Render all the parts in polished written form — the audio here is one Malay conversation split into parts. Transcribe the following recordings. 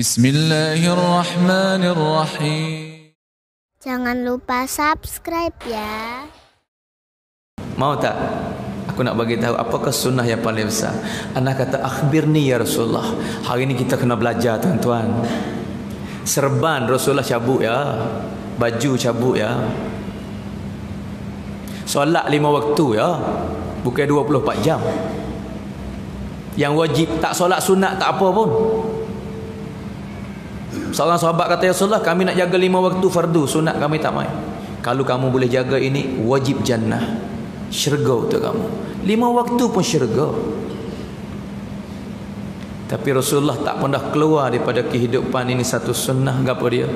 Bismillahirrahmanirrahim. Jangan lupa subscribe ya. Mau tak? Aku nak bagi tahu apakah sunnah yang paling besar. Anak kata akhbirni ya Rasulullah. Hari ini kita kena belajar tuan-tuan. Serban Rasulullah cabut ya. Baju cabut ya. Solat 5 waktu ya. Bukan 24 jam. Yang wajib tak solat sunat tak apa pun. Seorang sahabat kata, ya Rasulullah, kami nak jaga 5 waktu fardu, sunat kami tak main. Kalau kamu boleh jaga ini, wajib jannah, syurga untuk kamu. 5 waktu pun syurga. Tapi Rasulullah tak pernah keluar daripada kehidupan ini satu sunnah. Apa dia?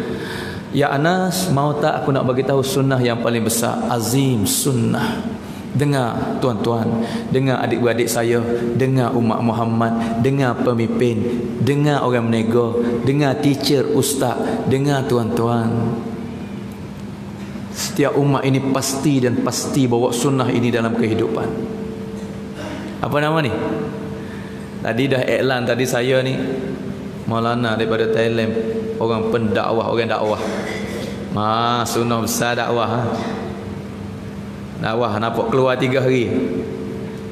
Ya Anas, mau tak aku nak bagi tahu sunnah yang paling besar, azim sunnah. Dengar tuan-tuan, dengar adik-beradik saya, dengar umat Muhammad, dengar pemimpin, dengar orang menega, dengar teacher, ustaz, dengar tuan-tuan. Setiap umat ini pasti dan pasti bawa sunnah ini dalam kehidupan. Apa nama ni? Tadi dah iklan tadi saya ni Maulana daripada Thailand, orang pendakwah, orang dakwah. Sunnah besar dakwah ha? Dakwah nampak keluar 3 hari,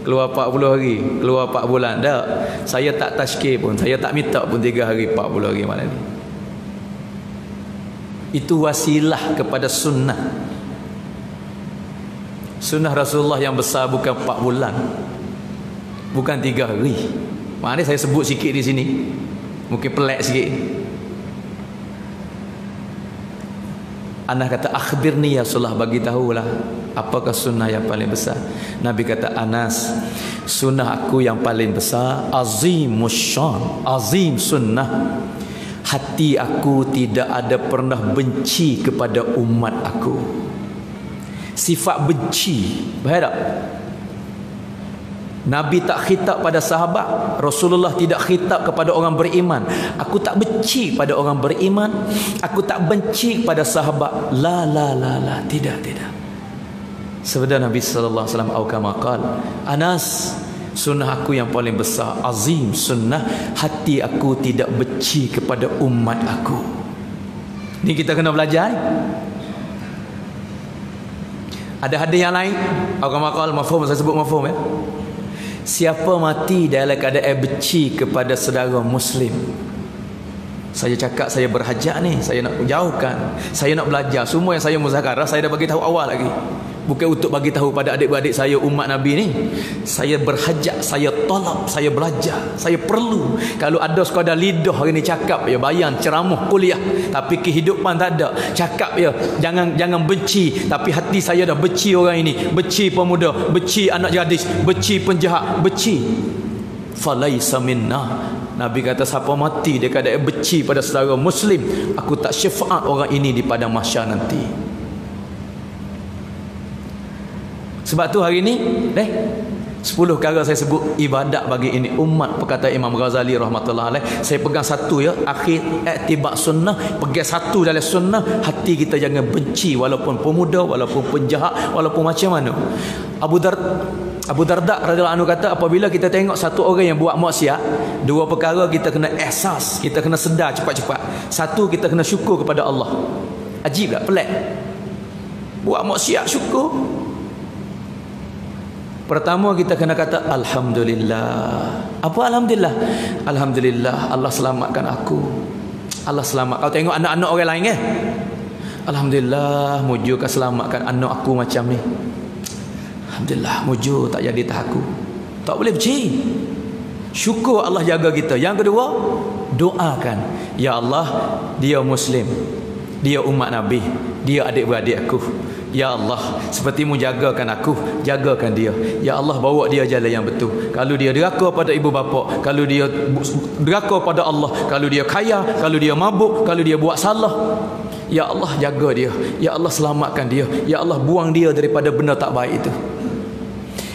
keluar 40 hari, keluar 4 bulan. Tak, saya tak tashkir pun, saya tak minta pun 3 hari 40 hari malam ni. Itu wasilah kepada sunnah. Sunnah Rasulullah yang besar bukan 4 bulan, bukan 3 hari. Maknanya saya sebut sikit di sini, mungkin pelik sikit. Anak kata akhbirni ya Rasulullah, bagi tahulah apakah sunnah yang paling besar. Nabi kata, Anas, sunnah aku yang paling besar azimus syan, azim sunnah. Hati aku tidak ada pernah benci kepada umat aku. Sifat benci, bahaya tak? Nabi tak khitab pada sahabat, Rasulullah tidak khitab kepada orang beriman. Aku tak benci pada orang beriman, aku tak benci pada sahabat. La, tidak. Sabda Nabi sallallahu alaihi wasallam, au kama qala, Anas, sunnah aku yang paling besar azim sunnah, hati aku tidak benci kepada umat aku. Ni kita kena belajar. Ada hadis yang lain, au kama qala, mafhum, saya sebut mafhum ya. Siapa mati dalam keadaan benci kepada saudara muslim, saya cakap saya berhajat ni, saya nak jauhkan, saya nak belajar. Semua yang saya muzakarah saya dah bagi tahu awal lagi. Bukan untuk bagi tahu pada adik-beradik saya umat Nabi ni. Saya berhajat, saya tolak, saya belajar, saya perlu. Kalau ada sekadar lidah hari ni cakap ya, bayan, ceramah, kuliah, tapi kehidupan tak ada. Cakap ya, jangan benci, tapi hati saya dah benci orang ini, benci pemuda, benci anak gadis, benci penjahat, benci. Falaisa minna. Nabi kata siapa mati dia keadaan benci pada saudara muslim, aku tak syafaat orang ini di padang mahsyar nanti. Sebab tu hari ni 10 perkara saya sebut ibadat bagi ini umat, perkataan Imam Ghazali rahmatullah alaih. Saya pegang satu ya, akhir ittibak sunnah, pegang satu dalam sunnah. Hati kita jangan benci walaupun pemuda, walaupun penjahat, walaupun macam mana. Abu Darda radhiyallahu anhu kata, apabila kita tengok satu orang yang buat maksiat, 2 perkara kita kena ihsas, kita kena sedar cepat-cepat. Satu, kita kena syukur kepada Allah. Ajib tak? Pelik. Buat maksiat syukur. Pertama kita kena kata alhamdulillah. Apa alhamdulillah? Alhamdulillah Allah selamatkan aku. Allah selamat. Kau tengok anak-anak orang lain kan? Alhamdulillah muju kau selamatkan anak aku macam ni. Alhamdulillah muju tak jadi tak aku. Tak boleh benci. Syukur Allah jaga kita. Yang kedua, doakan, ya Allah, dia muslim, dia umat Nabi, dia adik-beradik aku. Ya Allah, sepertimu jagakan aku, jagakan dia. Ya Allah, bawa dia jalan yang betul. Kalau dia deraka pada ibu bapa, kalau dia deraka pada Allah, kalau dia kaya, kalau dia mabuk, kalau dia buat salah, ya Allah jaga dia. Ya Allah selamatkan dia. Ya Allah buang dia daripada benda tak baik itu.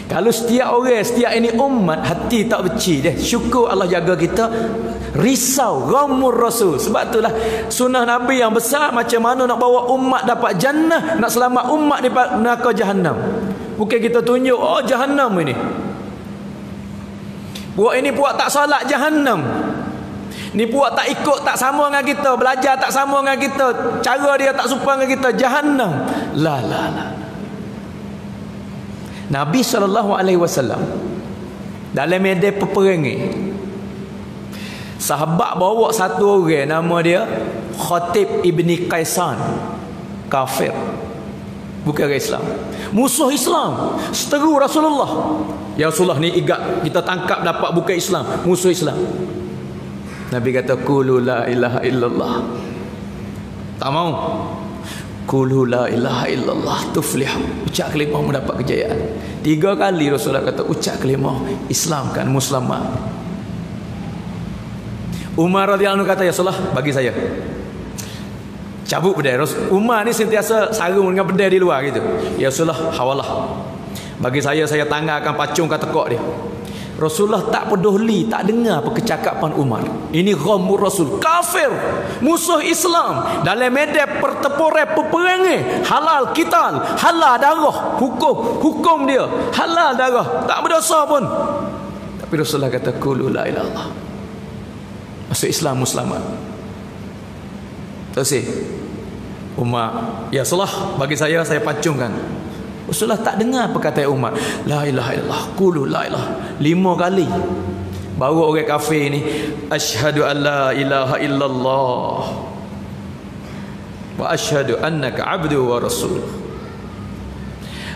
Kalau setiap orang, setiap ini umat hati tak benci dia, syukur Allah jaga kita, risau ghamur rasul. Sebab itulah sunnah Nabi yang besar, macam mana nak bawa umat dapat jannah, nak selamat umat daripada neraka jahannam. Bukan kita tunjuk oh jahannam ini, buat ini buat tak salat jahannam. Ni puak tak ikut, tak sama dengan kita, belajar tak sama dengan kita, cara dia tak serupa dengan kita, jahannam. La. Nabi SAW dalam medan peperangan, sahabat bawa satu orang nama dia Khatib ibni Qaisan, kafir, bukan orang Islam, musuh Islam, seteru Rasulullah. Ya Rasulullah, ni igat kita tangkap dapat bukan Islam, musuh Islam. Nabi kata qulu la ilaha illallah. Tak mau. Qulu la ilaha illallah tuflihu. Ucap kalimah mendapat kejayaan. 3 kali Rasulullah kata ucap kalimah, Islam kan muslimat. Umar radhiyallahu anhu kata, ya Rasulullah, bagi saya cabut pedai. Umar ni sentiasa sarung dengan pedai di luar gitu. Ya Rasulullah, hawalah, bagi saya tangankan pacung kat tekak dia. Rasulullah tak peduli, tak dengar percakapan Umar. Ini ghamur Rasul, kafir, musuh Islam, dalam medan pertempuran peperangan, halal qital, halal darah, hukum dia halal darah, tak berdosa pun. Tapi Rasulullah kata qulu la ilaha illallah, masuk Islam muslimat. Terus Umar, ya Rasulullah, bagi saya pacungkan. Rasulullah tak dengar perkataan Umar, la ilaha illallah, qulu la ilaha, 5 kali. Baru orang kafir ni, asyhadu an la ilaha illallah wa asyhadu annaka abdu wa rasul.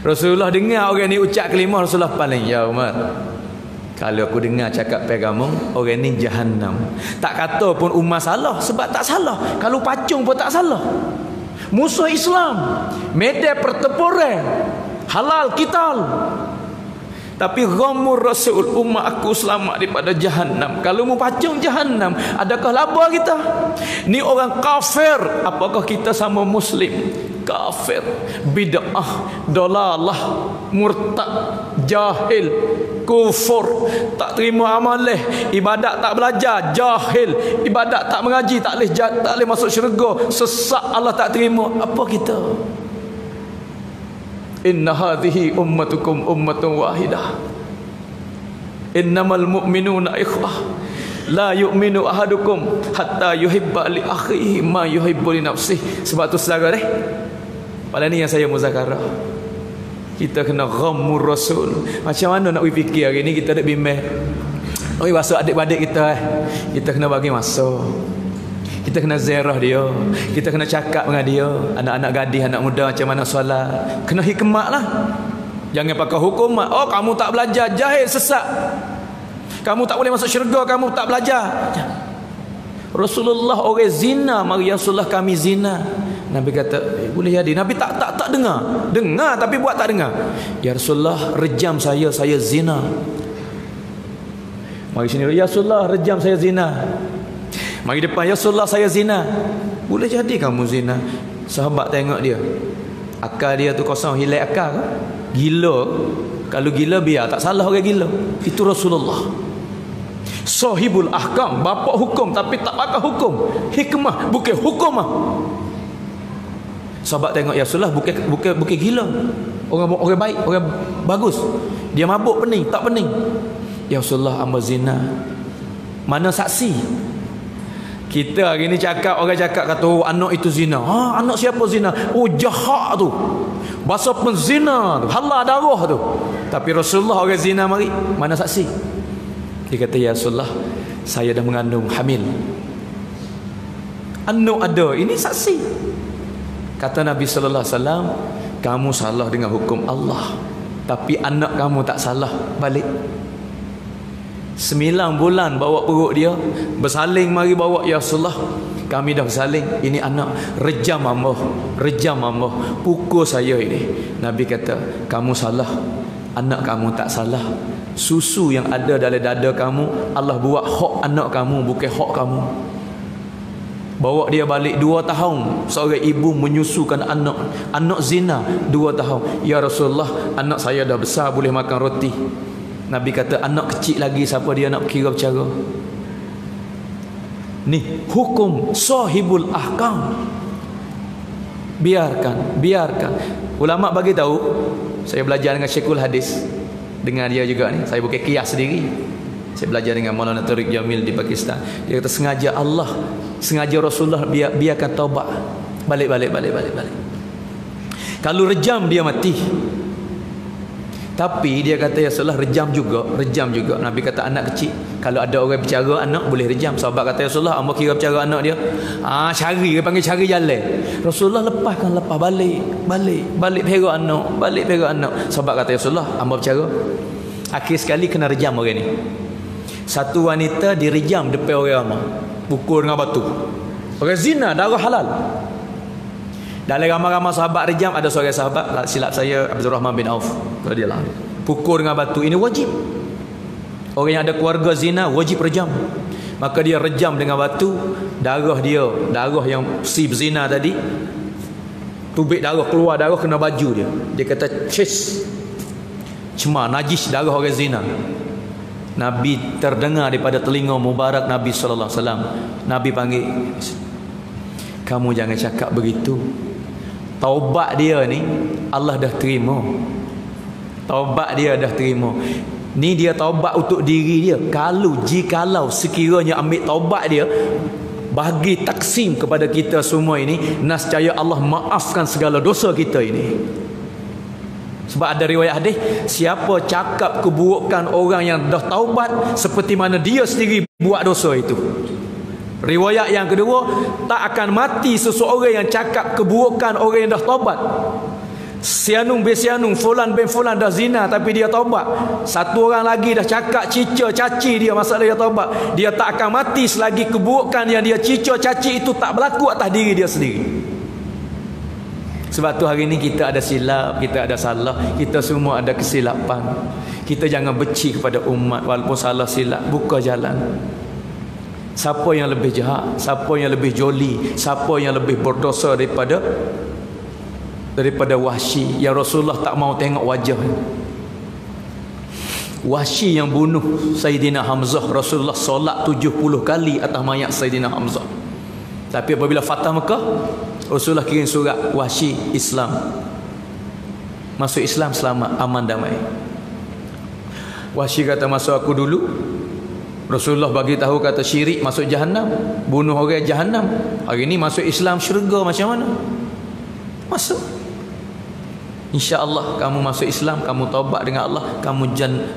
Rasulullah dengar orang ni ucap kalimah, Rasulullah paling, ya Umar, kalau aku dengar cakap pegamu, orang ni jahannam. Tak kata pun Umar salah, sebab tak salah. Kalau pacung pun tak salah. Musuh Islam, medan pertempuran, halal qital. Tapi ghamur Rasul, umat aku selamat daripada jahannam. Kalau mu pacung jahannam, adakah laba kita? Ni orang kafir, apakah kita sama muslim? Kafir, bid'ah, dalalah, murtad, jahil, kufur, tak terima amalih, ibadat tak belajar, jahil, ibadat tak mengaji, tak boleh masuk syurga, sesat, Allah tak terima. Apa kita? Inna hadhihi ummatukum ummatun wahidah, innamal mu'minuna ikhwah, la yu'minu ahadukum hatta yuhibba li akhihi ma yuhibbu li nafsihi. Sebab tu saudara deh, pada ni yang saya muzakarah, kita kena ghamur Rasul. Macam mana nak fikir hari ni kita nak bimbang, oi masuk adik-adik kita, kita kena bagi masa, kita kena ziarah dia, kita kena cakap dengan dia, anak-anak gadis, anak muda macam mana solat, kena hikmat lah. Jangan pakai hukum, oh kamu tak belajar, jahil, sesat, kamu tak boleh masuk syurga, kamu tak belajar. Rasulullah orang zina, mari Rasulullah kami zina. Nabi kata boleh jadi. Nabi tak dengar tapi buat tak dengar. Ya Rasulullah, rejam saya zina. Mari sini, ya Rasulullah, rejam saya zina. Mari depan, ya Rasulullah, saya zina. Boleh jadi kamu zina. Sahabat tengok dia, akal dia tu kosong, hilang akal, gila. Kalau gila biar, tak salah orang gila. Itu Rasulullah, sahibul ahkam, bapa hukum tapi tak pakai hukum, hikmah bukan hukum. Sahabat tengok, ya Rasulullah, bukan gila, orang baik, orang bagus. Dia mabuk pening, tak pening. Ya Rasulullah, hamba zina. Mana saksi? Kita hari ni cakap, orang cakap kata, oh anak itu zina. Ha, anak siapa zina? Oh jahat tu, bahasa penzina tu, halal darah tu. Tapi Rasulullah orang zina, mari, mana saksi? Dia kata, ya Rasulullah, saya dah mengandung, hamil, anak ada, ini saksi. Kata Nabi sallallahu alaihi wasallam, kamu salah dengan hukum Allah, tapi anak kamu tak salah balik. 9 bulan bawa perut dia, bersaling, mari bawa, ya Rasulullah, kami dah bersaling, ini anak, rejam hamba, pukul saya ini. Nabi kata, kamu salah, anak kamu tak salah. Susu yang ada dalam dada kamu, Allah buat hak anak kamu, bukan hak kamu. Bawa dia balik 2 tahun seorang ibu menyusukan anak zina 2 tahun. Ya Rasulullah, anak saya dah besar, boleh makan roti. Nabi kata, anak kecil lagi, siapa dia nak kira bercara? Ni hukum sahibul ahkam. Biarkan. Ulama bagi tahu, saya belajar dengan Syekhul Hadis, dengan dia juga ni, saya bukan kias sendiri. Saya belajar dengan Maulana Tariq Jamil di Pakistan. Dia kata sengaja Allah, sengaja Rasulullah biarkan taubat. Balik. Kalau rejam dia mati. Tapi dia kata ya Rasulullah rejam juga. Nabi kata anak kecil, kalau ada orang bicara anak boleh rejam. Sahabat kata ya Rasulullah, hamba kira bicara anak dia. Cari, dia panggil cari jalan. Rasulullah lepas balik perak anak. Sahabat kata ya Rasulullah, hamba bicara. Akhir sekali kena rejam orang ni. Satu wanita direjam depan orang ramai, pukul dengan batu. Orang zina, darah halal. Dalam ramai-ramai sahabat rejam, ada seorang sahabat, silap saya Abdul Rahman bin Auf radhiyallahu anhu, pukul dengan batu. Ini wajib. Orang yang ada keluarga zina wajib rejam. Maka dia rejam dengan batu. Darah yang si zina tadi, tubik darah, keluar darah kena baju dia. Dia kata cemar, najis darah orang zina. Nabi terdengar daripada telinga mubarak Nabi sallallahu alaihi wasallam. Nabi panggil, kamu jangan cakap begitu. Taubat dia ni Allah dah terima. Ni dia taubat untuk diri dia. Jikalau sekiranya ambil taubat dia, bagi taksim kepada kita semua ini, nescaya Allah maafkan segala dosa kita ini. Sebab ada riwayat hadis, siapa cakap keburukan orang yang dah taubat seperti mana dia sendiri buat dosa itu. Riwayat yang kedua, tak akan mati seseorang yang cakap keburukan orang yang dah taubat. Sianung bin Sianung, fulan bin fulan dah zina tapi dia taubat. Satu orang lagi dah cakap cica caci dia, masalah dia taubat. Dia tak akan mati selagi keburukan yang dia cica caci itu tak berlaku atas diri dia sendiri. Sebab tu hari ni kita ada silap, kita ada salah, kita semua ada kesilapan. Kita jangan benci kepada umat walaupun salah silap. Buka jalan. Siapa yang lebih jahat, siapa yang lebih joli, siapa yang lebih berdosa daripada Wahsy yang Rasulullah tak mau tengok wajah. Wahsy yang bunuh Sayyidina Hamzah, Rasulullah solat 70 kali atas mayat Sayyidina Hamzah. Tapi apabila Fatah Mekah, Rasulullah kirim surat, Wahsy Islam, masuk Islam selamat, aman damai. Wahsy kata masa aku dulu Rasulullah bagi tahu kata syirik masuk jahanam, bunuh orang jahanam. Hari ni masuk Islam syurga macam mana? Masuk. InsyaAllah kamu masuk Islam, kamu taubat dengan Allah, kamu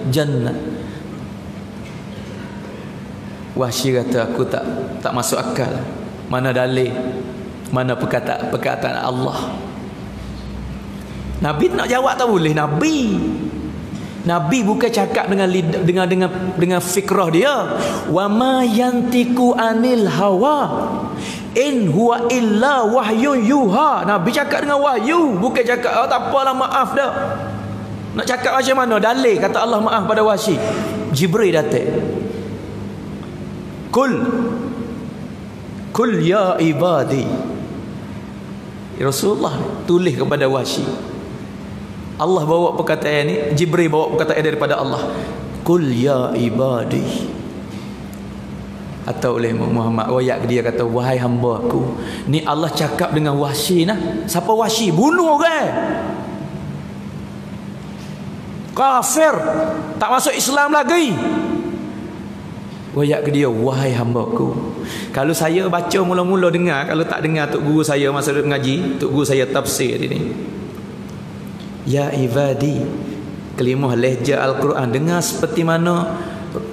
jannah. Wahsy kata aku tak masuk akal. Mana dalil? Mana perkataan Allah? Nabi nak jawab tak boleh. Nabi bukan cakap dengan fikrah dia. Wa ma yantiku anil hawa in huwa illa wahyun yuha. Nabi cakap dengan wahyu, bukan cakap tak apalah maaf dah. Nak cakap macam mana? Dalil kata Allah maaf pada Wahsy. Jibril datang. Kul ya ibadi. Rasulullah tulis kepada Wahsy. Allah bawa perkataan ni, Jibril bawa perkataan daripada Allah. Qul ya ibadi. Atau oleh Muhammad royak dia kata, wahai hamba aku. Ni Allah cakap dengan Wahsy nah. Siapa Wahsy? Bunuh orang. Kafir, tak masuk Islam lagi. Royak dia, wahai hamba aku. Kalau saya baca mula-mula dengar, kalau tak dengar tok guru saya masa mengaji, tok guru saya tafsir ini. Ya ibadi, kalimah lehja Al-Quran, dengar seperti mana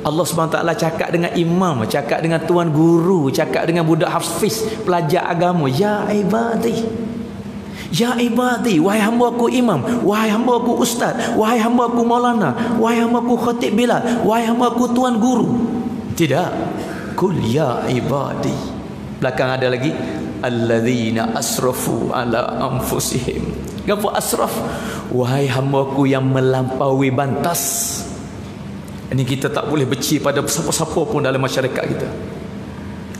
Allah SWT cakap dengan imam, cakap dengan tuan guru, cakap dengan budak hafiz, pelajar agama. Ya ibadi, ya ibadi, wahai hamba aku imam, wahai hamba aku ustaz, wahai hamba aku maulana, wahai hamba aku khatib Bilal, wahai hamba aku tuan guru. Tidak. Kul ya ibadi. Belakang ada lagi, alladzina asrafu ala anfusihim. Apa asraf? Wahai hamba-Ku yang melampaui batas. Ini kita tak boleh benci pada siapa-siapa pun dalam masyarakat kita.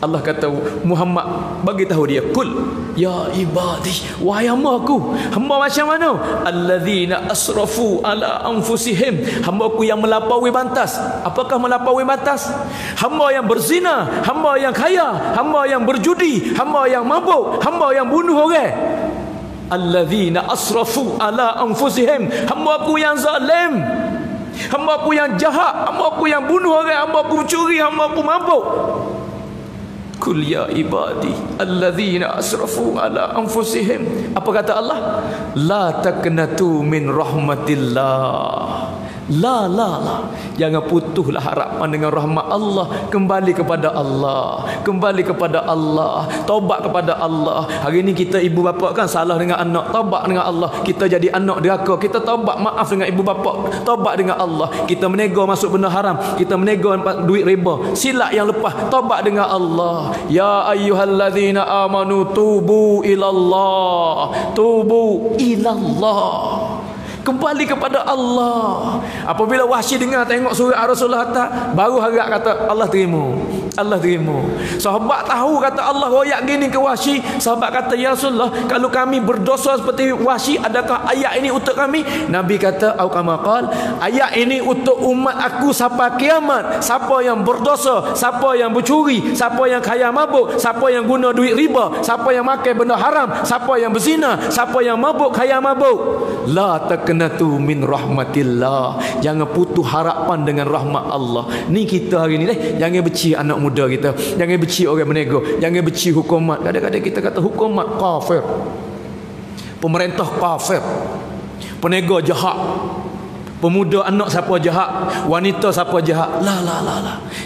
Allah kata Muhammad bagi tahu dia, kul ya ibadi, wahai hamba-Ku. Hamba macam mana? Alladzina asrafu ala anfusihim. Hamba-Ku yang melampaui batas. Apakah melampaui batas? Hamba yang berzina, hamba yang kaya, hamba yang berjudi, hamba yang mabuk, hamba yang bunuh orang. Alladzina asrafu ala anfusihim. Hamba aku yang zalim. hamba aku yang jahat, hamba aku yang bunuh orang, hamba aku mencuri, hamba aku mabuk. Kul ya ibadi alladzina asrafu ala anfusihim. Apa kata Allah? La taqnatu min rahmatillah. La. Jangan putuslah harapan dengan rahmat Allah. Kembali kepada Allah. Kembali kepada Allah. Taubat kepada Allah. Hari ni kita ibu bapa kan salah dengan anak, taubat dengan Allah. Kita jadi anak deraka, kita taubat maaf dengan ibu bapa, taubat dengan Allah. Kita menego masuk benda haram, kita menego duit riba, silap yang lepas, taubat dengan Allah. Ya ayyuhallazina amanu tubu ilallah. Tubu ilallah. Kembali kepada Allah. Apabila Wahsy dengar tengok surat Rasulullah tak, baru harap kata Allah terima. Allah terima. Sahabat tahu kata Allah royak gini ke Wahsy. Sahabat kata ya Rasulullah, kalau kami berdosa seperti Wahsy, adakah ayat ini untuk kami? Nabi kata au kama qal, ayat ini untuk umat aku sampai kiamat. Siapa yang berdosa, siapa yang bercuri, siapa yang kaya mabuk, siapa yang guna duit riba, siapa yang makan benda haram, siapa yang berzina, siapa yang mabuk kaya mabuk, la taqnatu min rahmatillah. Jangan putus harapan dengan rahmat Allah. Ni kita hari ni jangan benci anak muda kita, jangan benci orang menego, jangan benci hukumat. Kadang-kadang kita kata hukumat kafir, pemerintah kafir, penego jahat, pemuda anak siapa jahat, wanita siapa jahat. La.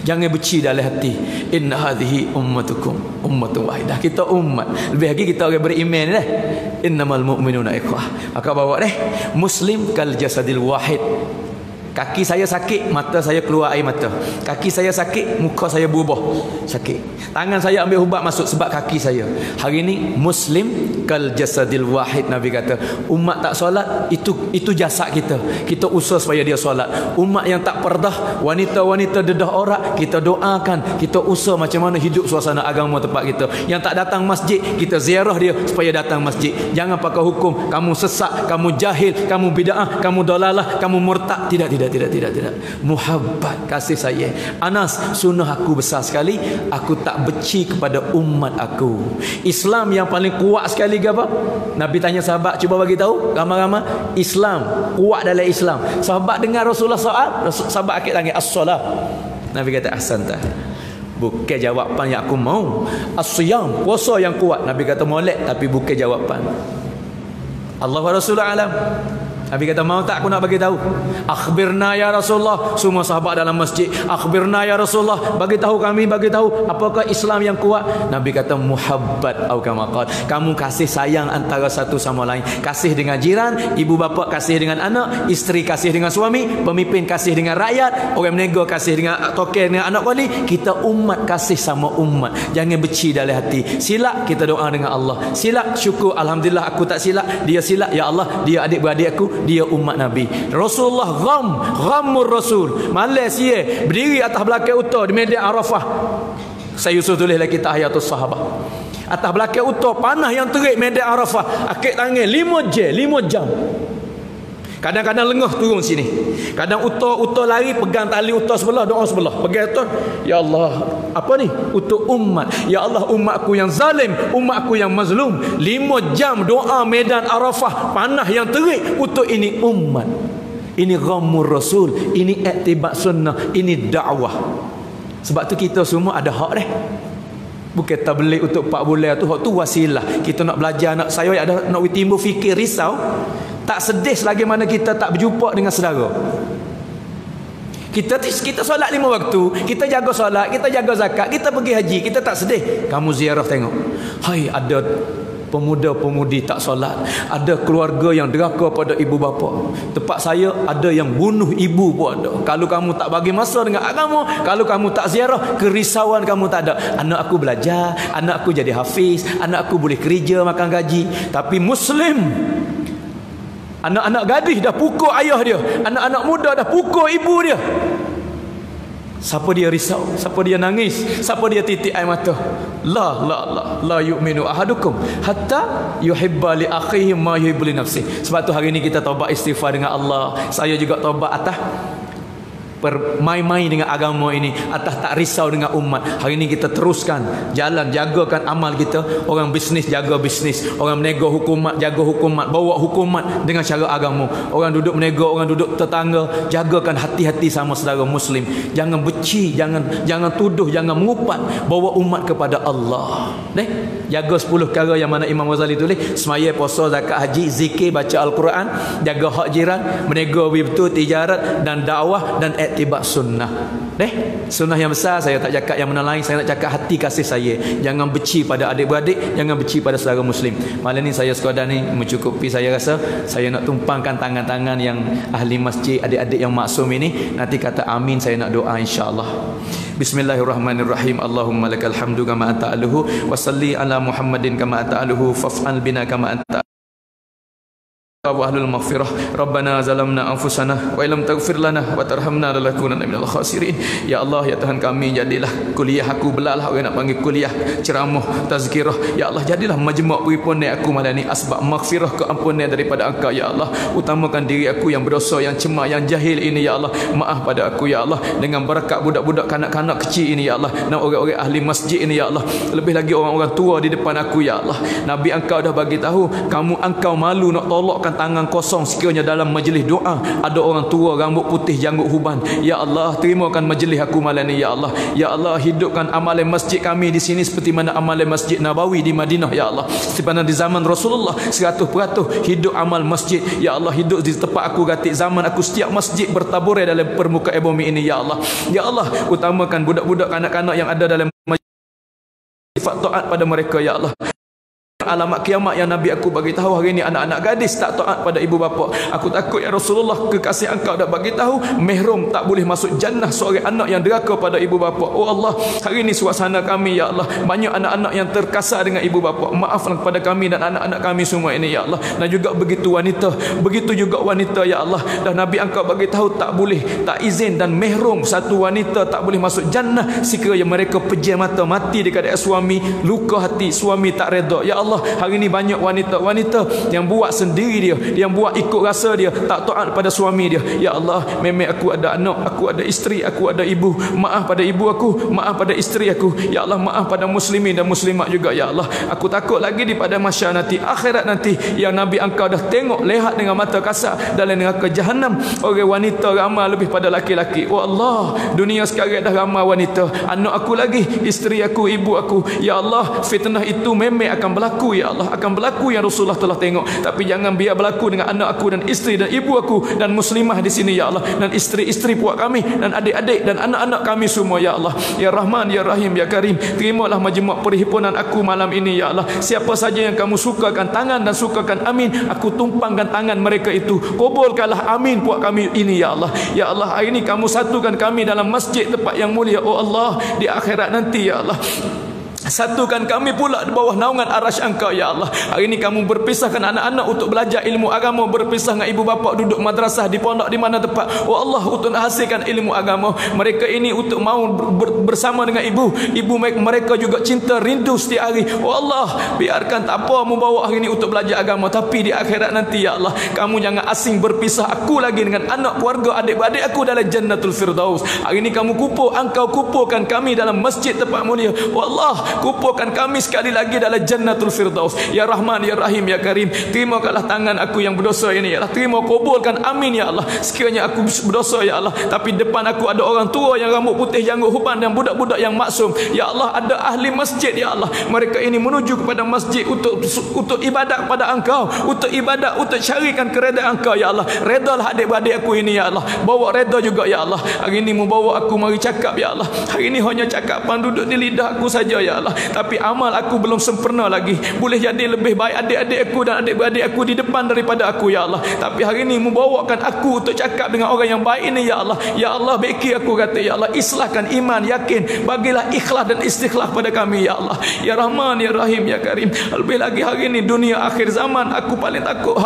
Jangan benci dalam hati. Inna hadhihi ummatukum ummatun wahidah. Kita umat. Lebih lagi kita orang beriman ni innamal mu'minuna ikhwah. Akak bawa muslim kal jasadil wahid. Kaki saya sakit, mata saya keluar air mata. Kaki saya sakit, muka saya berubah sakit. Tangan saya ambil ubat masuk sebab kaki saya. Hari ini muslim kal jasadil wahid. Nabi kata umat tak solat itu jasad kita. Kita usaha supaya dia solat. Umat yang tak perdah, wanita-wanita dedah aurat, kita doakan, kita usaha macam mana hidup suasana agama tempat kita. Yang tak datang masjid, kita ziarah dia supaya datang masjid. Jangan pakai hukum kamu sesat, kamu jahil, kamu bid'ah, kamu dalalah, kamu murtad. Tidak. Muhabbat, kasih sayang. Anas, sunnah aku besar sekali. Aku tak benci kepada umat aku. Islam yang paling kuat sekali apa? Nabi tanya sahabat, cuba bagi tahu ramai-ramai Islam kuat dalam Islam. Sahabat dengar Rasulullah soal, sahabat akid lagi as-solah. Nabi kata ahsanta. Bukan jawapan yang aku mau. As-siyam, puasa yang kuat. Nabi kata molek, tapi bukan jawapan. Allah wa Rasulullah alam. Nabi kata mau tak aku nak bagi tahu. Akhbirna ya Rasulullah. Semua sahabat dalam masjid, akhbirna ya Rasulullah, bagi tahu kami, bagi tahu apakah Islam yang kuat. Nabi kata muhabbat au kama qala. Kamu kasih sayang antara satu sama lain. Kasih dengan jiran, ibu bapa kasih dengan anak, isteri kasih dengan suami, pemimpin kasih dengan rakyat, orang menego kasih dengan token dengan anak wali. Kita umat kasih sama umat. Jangan benci dalam hati. Silap kita doa dengan Allah. Silap syukur alhamdulillah aku tak silap. Dia silap ya Allah, dia adik-beradik aku, dia umat Nabi. Rasulullah ghammur Rasul. Malaysia berdiri atas belakang utara di Medan Arafah. Saya Yusuf tulis lagi tahiyatus sahabah. Atas belakang utara panah yang terik Medan Arafah. Akik tangan 5 jam. Kadang-kadang lengah turun sini. Kadang utar lari pegang tali utar sebelah, doa sebelah. Pegang utar, ya Allah, apa ni? Untuk umat. Ya Allah, umatku yang zalim, umatku yang mazlum. 5 jam doa Medan Arafah, panah yang terik untuk ini umat. Ini ghammur Rasul, ini iktibat sunnah, ini dakwah. Sebab tu kita semua ada hak Bukan tabligh untuk 4 bulan tu, hak tu wasilah. Kita nak belajar, saya ada nak timbul fikir risau. Tak sedih selagi mana kita tak berjumpa dengan saudara. Kita solat 5 waktu, kita jaga solat, kita jaga zakat, kita pergi haji, kita tak sedih. Kamu ziarah tengok, hai ada pemuda-pemudi tak solat, ada keluarga yang deraka pada ibu bapa. Tempat saya ada yang bunuh ibu pun ada. Kalau kamu tak bagi masa dengan agama, kalau kamu tak ziarah, kerisauan kamu tak ada. Anak aku belajar, anak aku jadi hafiz, anak aku boleh kerja makan gaji. Tapi muslim, anak-anak gadis dah pukul ayah dia, anak-anak muda dah pukul ibu dia. Siapa dia risau? Siapa dia nangis? Siapa dia titik air mata? La yu'minu ahadukum hatta yuhibba li akhihi ma yuhibbu li nafsihi. Sebab tu hari ni kita taubat istighfar dengan Allah. Saya juga taubat atas main-main dengan agama ini, atas tak risau dengan umat. Hari ini kita teruskan jalan, jagakan amal kita. Orang bisnes jaga bisnes, orang menego hukumat jaga hukumat, bawa hukumat dengan cara agama. Orang duduk menego, orang duduk tetangga, jagakan hati-hati sama saudara muslim. Jangan benci, jangan tuduh, jangan mengupat, bawa umat kepada Allah. Jaga 10 perkara yang mana Imam Ghazali tulis: semaya, puasa, zakat, haji, zikir, baca Al-Quran, jaga hak jiran, menego betul, tijarat dan dakwah, dan ittiba sunnah. Sunnah yang besar. Saya tak cakap yang mana lain, saya nak cakap hati kasih saya. Jangan benci pada adik-beradik, jangan benci pada saudara muslim. Malam ni saya sekadar ni mencukupi. Saya rasa saya nak tumpangkan tangan-tangan yang ahli masjid, adik-adik yang maksum ini. Nanti kata amin, saya nak doa insya-Allah. Bismillahirrahmanirrahim. Allahumma lakal hamdu kama anta aluhu, wa salli ala Muhammadin kama anta aluhu, faf'al bina kama anta wa ahlul maghfirah. Rabbana zalamna anfusana wa illam taghfir lana wa tarhamna lanakunanna minal khasirin. Ya Allah, ya Tuhan kami, jadilah kuliah aku belalah, orang nak panggil kuliah, ceramah, tazkirah. Ya Allah, jadilah majmuk peripun aku malam ni asbab maghfirah, keampunan daripada Engkau. Ya Allah, utamakan diri aku yang berdosa, yang cemar, yang jahil ini. Ya Allah, maaf pada aku. Ya Allah, dengan berkat budak-budak, kanak-kanak kecil ini. Ya Allah, dan orang-orang ahli masjid ini. Ya Allah, lebih lagi orang-orang tua di depan aku. Ya Allah, Nabi Engkau dah bagi tahu, Engkau malu nak tolakkan tangan kosong sekiranya dalam majlis doa ada orang tua rambut putih janggut huban. Ya Allah, terimakan majlis aku malam ni. Ya Allah, ya Allah, hidupkan amalan masjid kami di sini seperti mana amalan Masjid Nabawi di Madinah. Ya Allah, seperti mana di zaman Rasulullah 100% hidup amal masjid. Ya Allah, hidup di tempat aku gatik zaman aku, setiap masjid bertaburai dalam permukaan bumi ini. Ya Allah, ya Allah, utamakan budak-budak, kanak-kanak yang ada dalam masjid, sifat taat pada mereka. Ya Allah, alamat kiamat yang Nabi aku bagi tahu hari ini, anak-anak gadis tak taat pada ibu bapa. Aku takut ya Rasulullah, kekasih Engkau dah bagi tahu mahram tak boleh masuk jannah seorang anak yang deraka pada ibu bapa. Oh Allah, hari ini suasana kami ya Allah, banyak anak-anak yang terkasar dengan ibu bapa. Maaflah kepada kami dan anak-anak kami semua ini ya Allah. Dan juga begitu juga wanita ya Allah. Dan Nabi Engkau bagi tahu tak boleh, tak izin dan mahram satu wanita tak boleh masuk jannah sekiranya mereka pejam mata mati dekat suami, luka hati, suami tak redha. Ya Allah, hari ini banyak wanita yang buat sendiri dia, yang buat ikut rasa dia, tak taat pada suami dia. Ya Allah, memang aku ada anak, aku ada isteri, aku ada ibu. Maaf pada ibu aku, maaf pada isteri aku. Ya Allah, maaf pada muslimin dan muslimat juga. Ya Allah, aku takut lagi di pada masyarakat nanti, akhirat nanti, yang Nabi Engkau dah tengok, lihat dengan mata kasar dalam neraka jahanam, orang wanita ramai lebih pada laki-laki. Oh Allah, dunia sekarang dah ramai wanita, anak aku lagi, isteri aku, ibu aku. Ya Allah, fitnah itu memang akan berlaku. Ya Allah, akan berlaku yang Rasulullah telah tengok. Tapi jangan biar berlaku dengan anak aku dan isteri dan ibu aku dan muslimah di sini ya Allah, dan isteri-isteri puak kami dan adik-adik dan anak-anak kami semua ya Allah. Ya Rahman, ya Rahim, ya Karim, terimalah majmuk perhimpunan aku malam ini ya Allah. Siapa saja yang kamu sukakan tangan dan sukakan amin, aku tumpangkan tangan mereka itu. Kabulkanlah amin puak kami ini ya Allah. Ya Allah, hari ini kamu satukan kami dalam masjid tempat yang mulia. Oh Allah, di akhirat nanti ya Allah, satukan kami pula di bawah naungan arasy Engkau ya Allah. Hari ini kamu berpisahkan anak-anak untuk belajar ilmu agama, berpisah dengan ibu bapa duduk madrasah di pondok di mana tempat. Oh Allah, untuk hasilkan ilmu agama. Mereka ini untuk mau bersama dengan ibu mereka juga cinta rindu setiap hari. Oh Allah, biarkan tak apa membawa hari ini untuk belajar agama, tapi di akhirat nanti ya Allah, kamu jangan asing berpisah aku lagi dengan anak keluarga adik-beradik aku dalam Jannatul Firdaus. Hari ini kamu Engkau kumpulkan kami dalam masjid tempat mulia. Oh Allah, kumpulkan kami sekali lagi dalam Jannatul Firdaus. Ya Rahman, ya Rahim, ya Karim, terimakanlah tangan aku yang berdosa ini ya Allah. Terima, kabulkan amin ya Allah. Sekiranya aku berdosa ya Allah, tapi depan aku ada orang tua yang rambut putih janggut huban dan budak-budak yang maksum. Ya Allah, ada ahli masjid ya Allah. Mereka ini menuju kepada masjid untuk ibadat kepada Engkau, untuk ibadat, untuk carikan keredaan Engkau ya Allah. Redalah adik-beradik aku ini ya Allah. Bawa reda juga ya Allah. Hari ini membawa aku mari cakap ya Allah. Hari ini hanya cakapan duduk di lidah aku saja ya Allah, tapi amal aku belum sempurna lagi. Boleh jadi lebih baik adik-adik aku dan adik-beradik aku di depan daripada aku ya Allah. Tapi hari ini membawakan aku untuk cakap dengan orang yang baik ini ya Allah. Ya Allah, baiki aku kata ya Allah, islahkan iman, yakin, bagilah ikhlas dan istighfar pada kami ya Allah. Ya Rahman, ya Rahim, ya Karim. Lebih lagi hari ini dunia akhir zaman, aku paling takut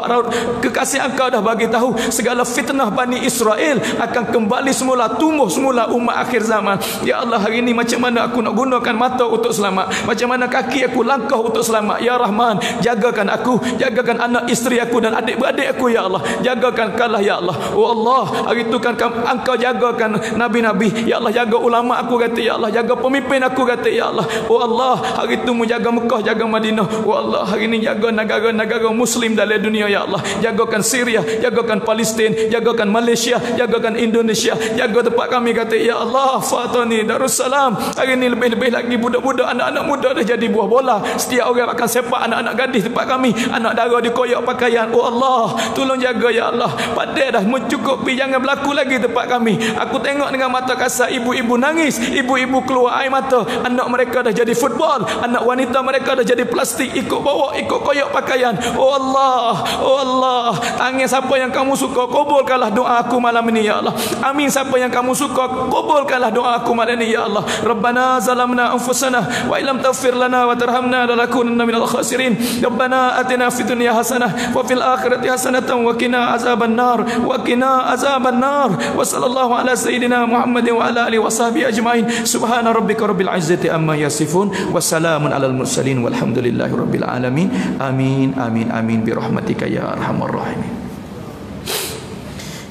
kekasih Engkau dah bagi tahu segala fitnah Bani Israel akan kembali semula, tumbuh semula umat akhir zaman. Ya Allah, hari ini macam mana aku nak gunakan mata untuk selamat selamat, macam mana kaki aku langkah untuk selamat. Ya Rahman, jagakan aku, jagakan anak isteri aku dan adik-beradik aku ya Allah. Jagakan kalah ya Allah. Oh Allah, hari itu kan engkau jagakan nabi-nabi. Ya Allah, jaga ulama aku kata ya Allah, jaga pemimpin aku kata ya Allah. Oh Allah, hari itu mu jaga Mekah, jaga Madinah. Oh Allah, hari ini jaga negara-negara muslim dalam dunia ya Allah. Jagakan Syria, jagakan Palestin, jagakan Malaysia, jagakan Indonesia, jaga tempat kami kata ya Allah. Fatani Darussalam, hari ini lebih-lebih lagi budak-budak, anak-anak muda dah jadi buah bola. Setiap orang akan sepak anak-anak gadis tempat kami, anak dara dikoyak pakaian. Oh Allah, tolong jaga ya Allah. Padai dah mencukupi, jangan berlaku lagi tempat kami. Aku tengok dengan mata kasar ibu-ibu nangis, ibu-ibu keluar air mata, anak mereka dah jadi football, anak wanita mereka dah jadi plastik, ikut bawa, ikut koyak pakaian. Oh Allah, oh Allah, tangan siapa yang kamu suka, kabulkanlah doa aku malam ini ya Allah. Amin. Siapa yang kamu suka, kabulkanlah doa aku malam ini ya Allah. Rabbana zalamna anfusana wa illam taghfir lana wa tarhamna lanakunanna minal khasirin. Rabbana atina fid dunya hasanah wa fil akhirati hasanatan wa qina azaban nar wa qina azaban nar. Wa sallallahu ala sayyidina Muhammadin wa ala alihi wa sahbihi ajmain. Subhana rabbika rabbil izzati amma yasifun wa salamun alal mursalin walhamdulillahi rabbil alamin. Amin amin amin bi rahmatika ya arhamar rahimin.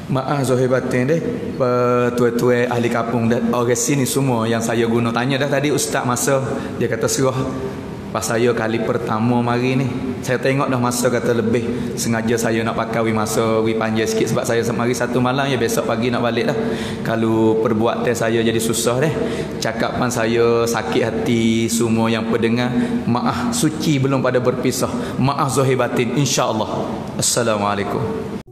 Maaf Zohir batin deh, tua-tua ahli kampung dan orang sini semua yang saya guna tanya dah tadi ustaz masa dia kata surah pas saya kali pertama mari ni. Saya tengok dah masa kata lebih, sengaja saya nak pakai masa panjang sikit sebab saya mari satu malam ya, besok pagi nak balik dah. Kalau perbuatan saya jadi susah deh, cakapan saya sakit hati semua yang pendengar. Maaf suci belum pada berpisah. Maaf Zohir batin, insya-Allah. Assalamualaikum.